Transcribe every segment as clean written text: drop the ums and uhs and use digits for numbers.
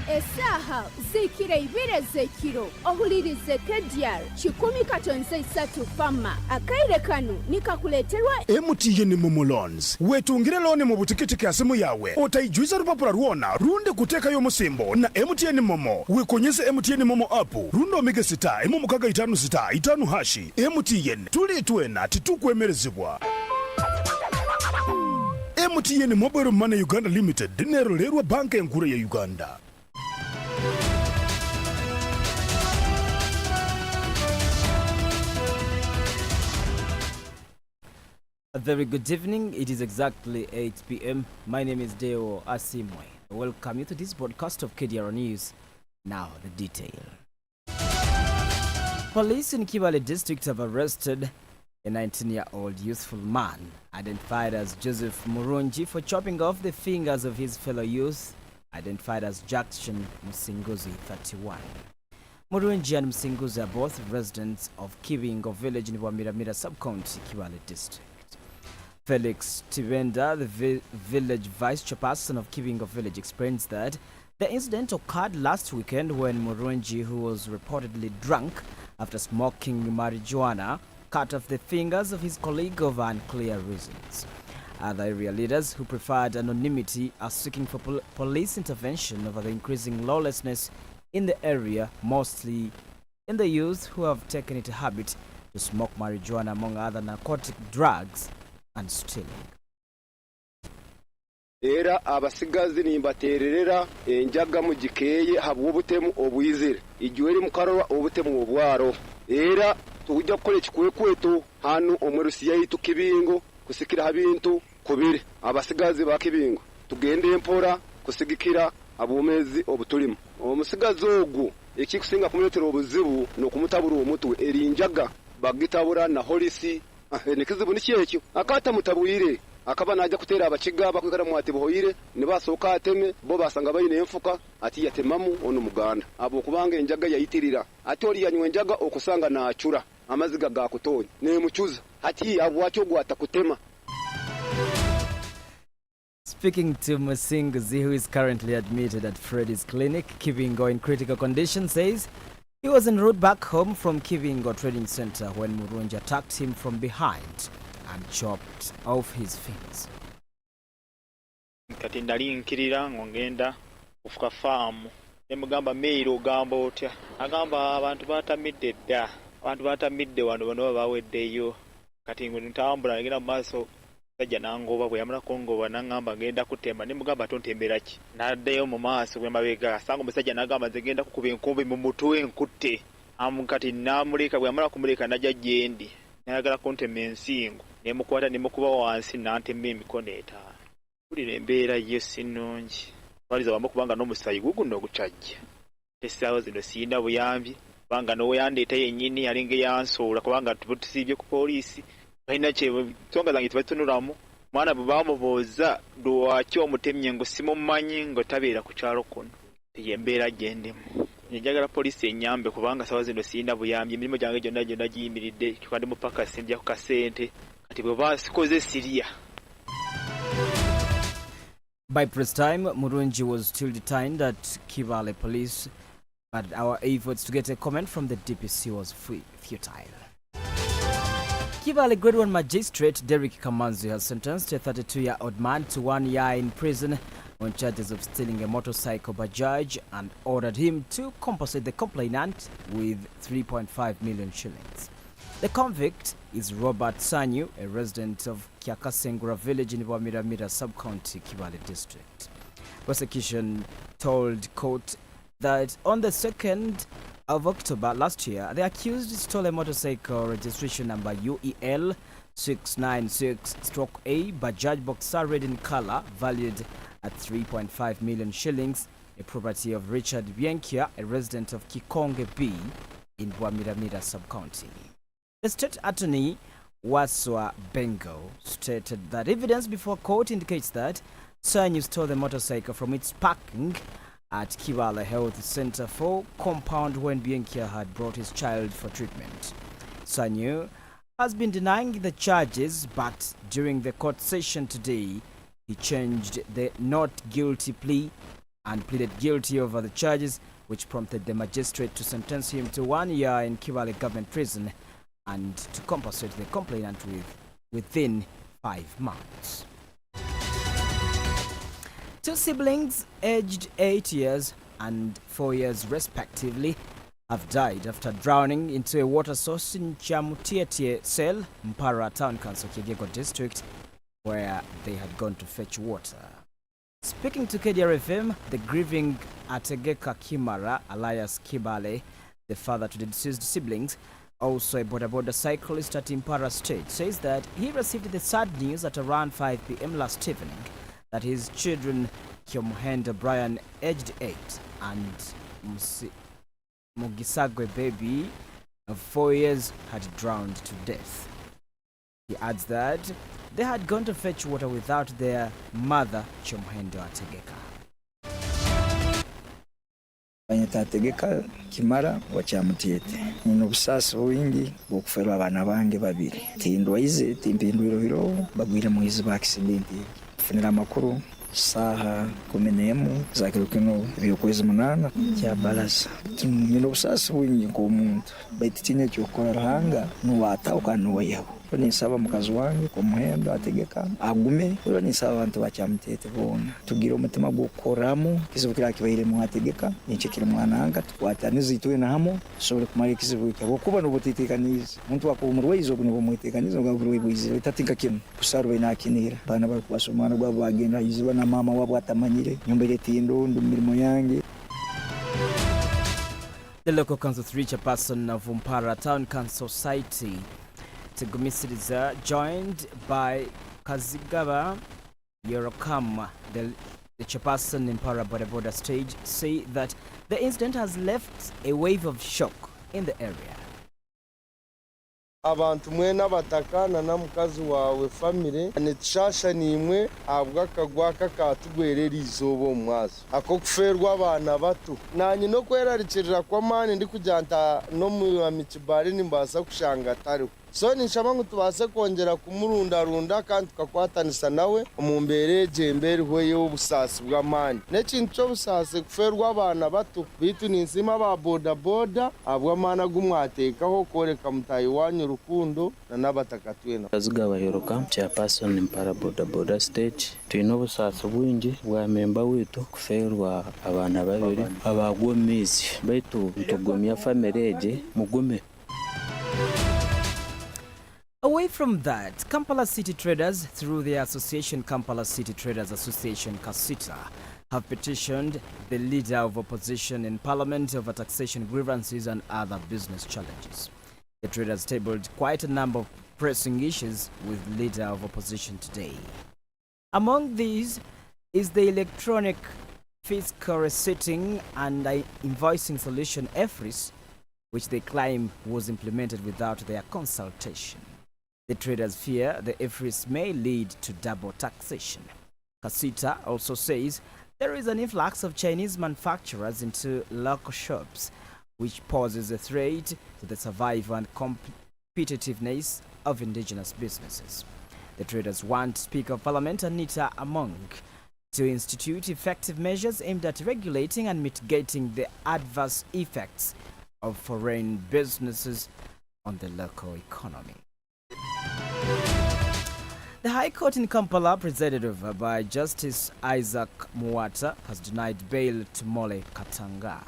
Esaha zikira ibire zekiro ohulirize Kdr 100.3Fm akaire kanu nikakuleterwa MTN Momo Loans. Wetungire loni mu butikitiki asimu yawe otaijuiza rupapura ruona runde kuteka yo musimbo na MTN Momo. Wekonyeze MTN Momo app rundo omega sita emu mukaga itanu sita itanu hashi. MTN tuli tuena titukwemerezibwa. MTN Mobile Money Uganda Limited dinero lerwa banka enkuru ya Uganda. A very good evening. It is exactly 8 p.m. My name is Deo Asimwe. I welcome you to this broadcast of Kdr News. Now the detail. Police in Kibale district have arrested a 19-year-old youthful man identified as Joseph Murungi for chopping off the fingers of his fellow youth identified as Jackson Musinguzi, 31. Murungi and Musinguzi are both residents of Kibingo village in Wamiramira sub-county, Kibale district. Felix Tivenda, the village vice chairperson of Kibingo village, explains that the incident occurred last weekend when Murungi, who was reportedly drunk after smoking marijuana, cut off the fingers of his colleague over unclear reasons. Other area leaders who preferred anonymity are seeking for police intervention over the increasing lawlessness in the area, mostly in the youth who have taken it a habit to smoke marijuana among other narcotic drugs and stealing. Era abasigazi nimbatererera enjaga mu gikeye habwo obutemu obwizire ijueri mukarwa obutemu obwaro era tujja kukole kikwekweto hanu omwerusi yaitu Kibingo kusikira habintu kubire abasigazi ba Kibingo tugende empora kusigikira abumezi obutulimo omusigazi ogu ekikusinga kumuletera obuzibu no kumutabura omutwe erinjaga bagitabura na holisi nikizibu nikyekyo akata mutabuyire akaba najja kutera abakiga bakwikara mu atibohoyire ne basoka ateme bo basanga bayine enfuka ati yatemamu ono muganda abo kubanga enjaga yayitirira ati oli yanywe enjaga okusanga na achura amaziga ga kutonya ne muchuza ati abwakyo gwata kutema. Speaking to Musinguzi, who is currently admitted at Freddy's clinic, Kibingo in critical condition, says he was en route back home from Kibingo Trading Center when Murungi attacked him from behind and chopped off his fingers. Kati ndali nkirira ngenda kufuka farm nemugamba mailo gamba otya agamba abantu batamidde dda abantu batamidde wano bano baweddeyo kati ntambula ngenda mu maaso sajja nangoba bwe yamala kongoba nangamba ngenda kutema nemugamba tontembera ki naddeyo mu maaso bwe mabega asanga omusajja nagamba nze ngenda kukuba enkumbi mu mutwe nkutte kati namuleka bwe yamala kumuleka najja gyendi nayagala kuntema ensingo nemukwata nemukuba wansi nantema emikono etaano kulira embeera yo sinungi waliza wamu kubanga n'omusayi guguno ogucajja essaawa zino siyina buyambi kubanga n'oyandeeta yennyini yalinga yansuula kubanga tusiibye ku poliisi balina nsonga zange tebazitunulamu mwana bwe bamubooza lwaki omutemye ngo simumanyi ng'otabeera ku kyalo kuno yembeera gyendimu njagala poliisi enyambe kubanga sawa zino siyina buyambi emirimu gyange gyonna giyimiridde kikandi mu paka sinja ku kasente kati bwe basikoze siriya. By press time, Murungi was still detained at Kibale police, but our efforts to get a comment from the DPC was futile. Kibale Grade 1 Magistrate Derek Kamanzi has sentenced a 32-year-old man to 1 year in prison on charges of stealing a motorcycle Bajaj and ordered him to compensate the complainant with 3.5 million shillings. The convict is Robert Sanyu, a resident of Kiakasengura village in Wamiramira sub-county, Kibale district. Prosecution told court that on the 2nd of October last year, the accused stole a motorcycle registration number UEL 696-A Bajaj Boxer red in color, valued at 3.5 million shillings, a property of Richard Bienkia, a resident of Kikonge B in Wamiramira sub-county. The state attorney, Waswa Bengo, stated that evidence before court indicates that Sanyu stole the motorcycle from its parking at Kibale Health Center for compound when Bienkia had brought his child for treatment. Sanyu has been denying the charges, but during the court session today, he changed the not guilty plea and pleaded guilty over the charges, which prompted the magistrate to sentence him to 1 year in Kibale government prison and to compensate the complainant within 5 months. 2 siblings aged 8 years and 4 years respectively have died after drowning into a water source in Chamutietie Cell, Mpara Town Council, Kdr district, where they had gone to fetch water. Speaking to Kdr FM, the grieving Ategeka Kimara, alias Kibale, the father to the deceased siblings, also a boda cyclist at Impara State, says that he received the sad news at around 5 p.m. last evening that his children, Kyomuhenda Brian, aged 8, and Mugisagwe baby of 4 years, had drowned to death. He adds that they had gone to fetch water without their mother, Kyomuhenda Ategeka. Ategeka Kimara wa Chamutiete nino busasi wingi bokufera abana bange babiri tindwa ize timpindwiro hiro bagwire mu izi ba accident funira makuru saha kumenemu zakirukino byokwezi munana cya balasa nino busasi wingi ko muntu betitinye cyo korahanga no watauka no yaho ni saba mukazi wange Kumuhenda Ategeka agume ulo ni saba abantu bacamutete bona tugira umutima gukoramo kizibukira kibahire mu Ategeka nicekira mwananga twata nizituwe na hamo sobre kumari kizibukira bokuba no botitekaniza muntu wako umurwezo kuno bomutekaniza ngaburu bwize tatinka kim kusarwe nakinira bana bari kubasomana bwa bagenda iziba na mama wabo atamanyire nyombere tindo ndumirimo yange. The local council chairperson of Mpara Town Council Society, Tegumisiriza, joined by Kazigaba Yorokam, the chairperson in Mpara Boda stage, say that the incident has left a wave of shock in the area. Abantu mwena batakana na mukazi wawe family nitshasha nimwe abwa kagwaka katugwerera izobo mwazo ako kuferwa abana bato nanyi no kwerarikirira kwa mani ndi kujanta no mu mikibari nimbasa kushanga tari so nishaba ngo tubase kongera kumurundarunda kandi tukakwatanisa nawe umumbere jembere hoye ubusasi bwa mani nekintu cyo busasi kuferwa abana bato bitu ninsima ba boda abwa mana gumwatekaho koreka mutayi wanyu rukundo na nabatakatwena Kazigaba Yoroka chairperson Mpara boda stage twino busasi bwingi bwa memba wetu kuferwa abana babiri abagwemizi baitu ntugomya family mugume. Away from that, Kampala City Traders, through their association Kampala City Traders Association Kasita, have petitioned the leader of opposition in Parliament over taxation grievances and other business challenges. The traders tabled quite a number of pressing issues with leader of opposition today. Among these is the electronic fiscal receipting and invoicing solution EFRIS, which they claim was implemented without their consultation. The traders fear the EFRIS may lead to double taxation. Kasita also says there is an influx of Chinese manufacturers into local shops, which poses a threat to the survival and competitiveness of indigenous businesses. The traders want Speaker of Parliament Anita Among to institute effective measures aimed at regulating and mitigating the adverse effects of foreign businesses on the local economy. The High Court in Kampala, presided over by Justice Isaac Muwata, has denied bail to Mole Katanga.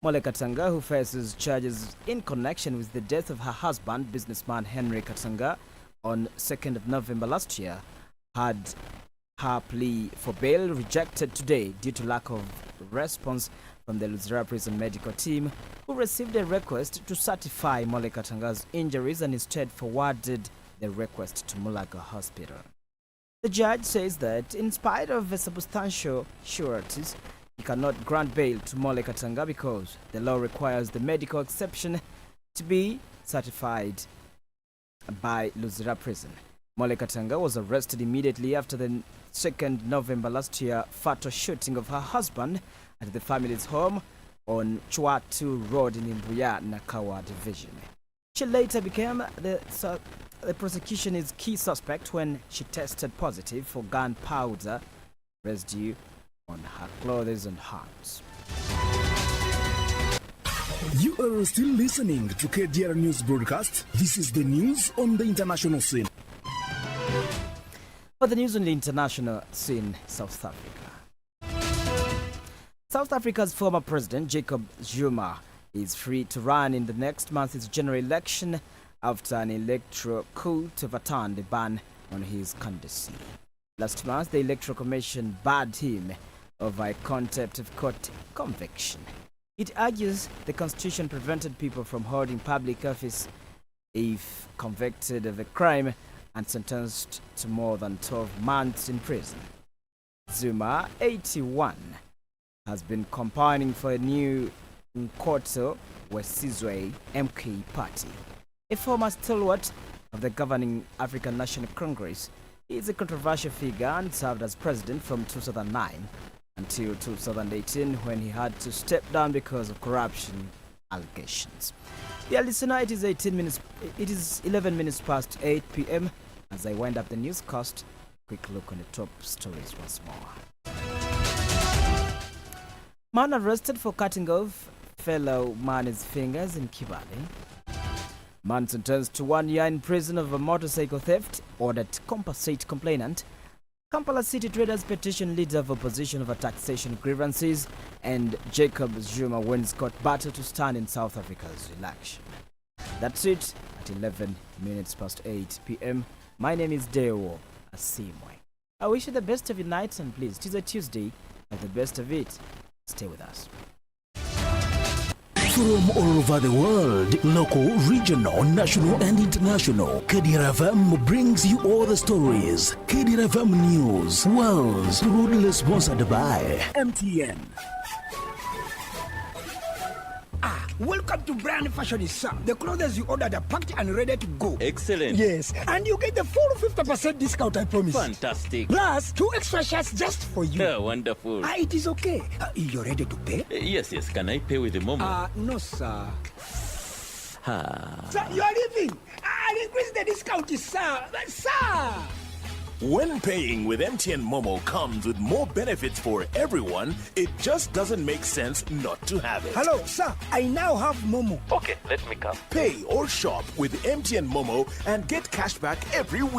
Mole Katanga, who faces charges in connection with the death of her husband, businessman Henry Katanga, on 2nd of November last year, had her plea for bail rejected today due to lack of response from the Luzira prison medical team, who received a request to certify Mole Katanga's injuries and instead forwarded the request to Mulaga Hospital. The judge says that in spite of the substantial sureties, he cannot grant bail to Mole Katanga because the law requires the medical exception to be certified by Luzira prison. Mole Katanga was arrested immediately after the 2nd November last year fatal shooting of her husband at the family's home on Chwatu Road in Imbuya, Nakawa Division. She later became the prosecution's key suspect when she tested positive for gunpowder residue on her clothes and hands. You are still listening to Kdr News Broadcast. This is the news on the international scene. For the news on the international scene, South Africa. South Africa's former president, Jacob Zuma, is free to run in the next month's general election after an electoral coup to overturn the ban on his candidacy. Last month, the Electoral Commission barred him over a contempt of court conviction. It argues the Constitution prevented people from holding public office if convicted of a crime and sentenced to more than 12 months in prison. Zuma, 81, has been campaigning for a new Nkoto Wesizwe MK party. A former stalwart of the governing African National Congress, he is a controversial figure and served as president from 2009 until 2018 when he had to step down because of corruption allegations. Yeah, listener, it is 11 minutes past 8 p.m. As I wind up the newscast, quick look on the top stories once more. Man arrested for cutting off fellow man's fingers in Kibale. Man sentenced to 1 year in prison over motorcycle theft, ordered to compensate complainant. Kampala City Traders petition leader of opposition over taxation grievances, and Jacob Zuma wins court battle to stand in South Africa's election. That's it at 11 minutes past 8 p.m. My name is Deo Asimwe. I wish you the best of your night, and please, it is a Tuesday, and the best of it. Stay with us. From all over the world, local, regional, national, and international, Kdr FM brings you all the stories. Kdr FM News, worlds, proudly sponsored by MTN. Welcome to Brand Fashion, sir. The clothes you ordered are packed and ready to go. Excellent. Yes, and you get the full 50% discount, I promise. Fantastic. Plus, 2 extra shirts just for you. Wonderful. It is okay. You're ready to pay? Yes. Can I pay with the Momo? No, sir. Sir, you are leaving. I'll increase the discount, sir. Sir! When paying with MTN Momo comes with more benefits for everyone, it just doesn't make sense not to have it. Hello, sir. I now have Momo. Okay, let me come. Pay or shop with MTN Momo and get cash back every week.